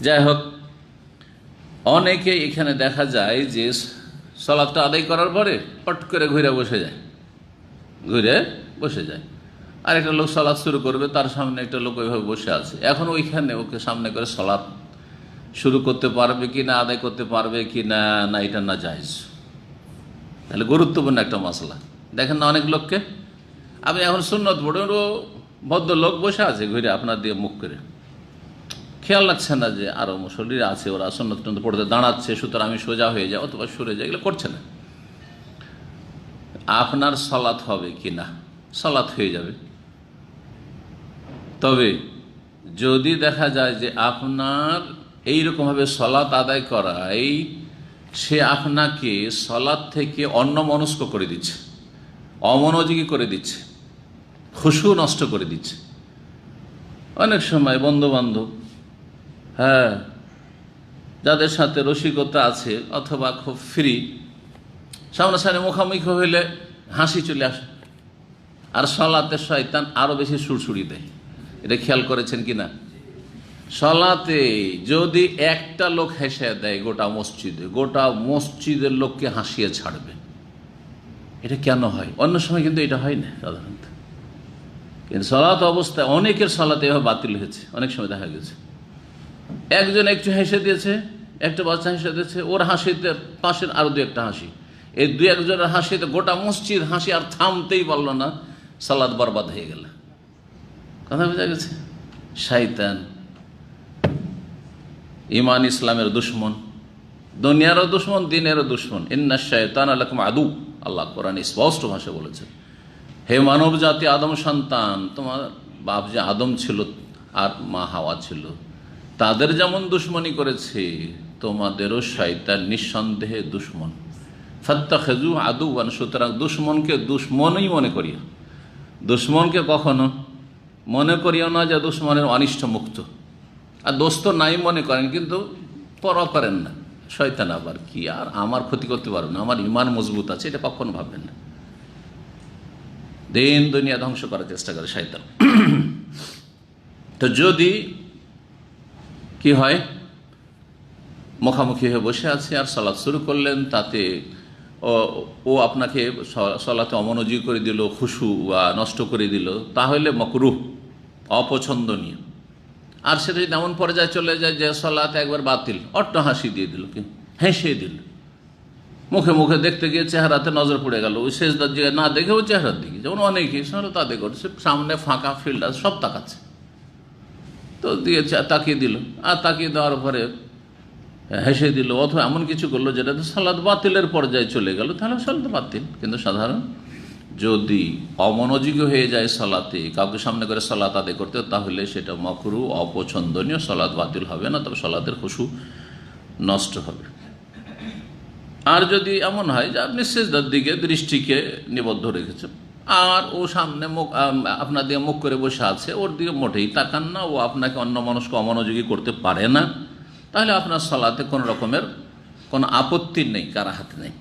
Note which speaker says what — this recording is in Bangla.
Speaker 1: যাই হোক, অনেকে এখানে দেখা যায় যে সালাতটা আদায় করার পরে পট করে ঘুরে বসে যায়। আর একটা লোক সালাত শুরু করবে, তার সামনে একটা লোক ওইভাবে বসে আছে। এখন ওইখানে ওকে সামনে করে সালাত শুরু করতে পারবে কি না, আদায় করতে পারবে কি না, না এটা না জায়েজ। তাহলে গুরুত্বপূর্ণ একটা মশলা। দেখেন না অনেক লোককে, আপনি এখন সুন্নত পড়েন, ও ভদ্রলোক বসে আছে ঘুরে আপনার দিয়ে মুখ করে, খেয়াল রাখছে না যে আরও মুসল্লিরা আছে, ওরা সুন্নত পড়তে দাঁড়াচ্ছে, সুতরাং আমি সোজা হয়ে যাই অথবা সরে যাই, এগুলো করছে না। আপনার সালাত হবে কি না? সালাত হয়ে যাবে। তবে যদি দেখা যায় যে আপনার এইরকমভাবে সালাত আদায় করাই সে আপনাকে সালাত থেকে অন্যমনস্ক করে দিচ্ছে, অমনোযোগী করে দিচ্ছে, খুশু নষ্ট করে দিচ্ছে। অনেক সময় বন্ধুবান্ধব, হ্যাঁ, যাদের সাথে রসিকতা আছে অথবা খুব ফ্রি, সামনাসামনি মুখামুখি হইলে হাসি চলে আসে, আর সালাতে শয়তান আরো বেশি সুরসুরি দেয়। এটা খেয়াল করেছেন কিনা? সালাতে যদি একটা লোক হেসে দেয় গোটা মসজিদের লোককে হাসিয়ে ছাড়বে। এটা কেন হয়? অন্য সময় কিন্তু এটা হয় না সাধারণত, কিন্তু সালাত অবস্থায় অনেকের সালাতে এভাবে বাতিল হয়েছে। অনেক সময় দেখা গেছে একজন একটু হেসে দিয়েছে, একটা বাচ্চা হেসে দিয়েছে, ওর হাসিতে পাশের আরো দু একটা হাসি, এই দু একজনের হাসিতে গোটা মসজিদ হাসি, আর থামতেই পারলো না, সালাত বরবাদ হয়ে গেল। কথা বোঝা গেছে? শয়তান ঈমান ইসলামের দুশ্মন, দুনিয়ারও দুশ্মন, দিনেরও দুশ্মন। ইন্না শায়তানা লাকুম আদু, আল্লাহ কোরআনে স্পষ্ট ভাষায় বলেছেন, হে মানব জাতি, আদম সন্তান, তোমার বাপ যে আদম ছিল আর মা হাওয়া ছিল, তাদের যেমন দুশ্মনী করেছে, তোমাদেরও শয়তান নিঃসন্দেহে দুশ্মন। ফাত্তাখিযু আদুওয়ান, সুতরাং দুশ্মনকে দুশ্মনই মনে করিও। দুশ্মনকে কখনো মনে করিও না যে দুশ্মনের অনিষ্ট মুক্ত, আর দোস্ত নাই মনে করেন, কিন্তু পরোয়া করেন না। শয়তান আবার কি, আর আমার ক্ষতি করতে পারবে না, আমার ঈমান মজবুত আছে, এটা কখনো ভাববেন না। দিন দুনিয়া ধ্বংস করার চেষ্টা করে শয়তান। তো যদি কি হয়, মুখামুখি হয়ে বসে আছে আর সালাত শুরু করলেন, তাতে ও আপনাকে সালাতে অমনোযোগী করে দিল, খুশু বা নষ্ট করে দিল, তাহলে মাকরুহ, অপছন্দনীয়। আর সেটা যদি এমন পর্যায়ে চলে যায় যে সালাত একবার বাতিল, অট্ট হাসি দিয়ে দিল, কি হেসে দিল, মুখে মুখে দেখতে গিয়ে চেহারাতে নজর পড়ে গেল, ওই সেজদার জায়গায় না দেখে ওই চেহারার দিকে, যেমন অনেকেই তাদের করছে, সামনে ফাঁকা ফিল্ড আছে, সব তাকাচ্ছে, তো দিয়ে তাকিয়ে দিল, আর তাকিয়ে দেওয়ার পরে হেসে দিল, অথবা এমন কিছু করলো যেটাতে সালাত বাতিলের পর্যায়ে চলে গেল, তাহলে সালাত বাতিল। কিন্তু সাধারণ যদি অমনোযোগী হয়ে যায় সালাতে, কাউকে সামনে করে সালাত আদায় করতে, তাহলে সেটা মাকরুহ, অপছন্দনীয়, সালাত বাতিল হবে না, তবে সালাতের খুশু নষ্ট হবে। আর যদি এমন হয় যে আপনি সিজদার দিকে দৃষ্টিকে নিবদ্ধ রেখেছেন, আর ও সামনে মুখ আপনার দিকে মুখ করে বসে আছে, ওর দিকে মোটেই তাকান না, ও আপনাকে অন্যমনস্ক অমনোযোগী করতে পারে না, তাহলে আপনার সালাতে কোনো রকমের কোনো আপত্তি নেই, কারাহাত নেই।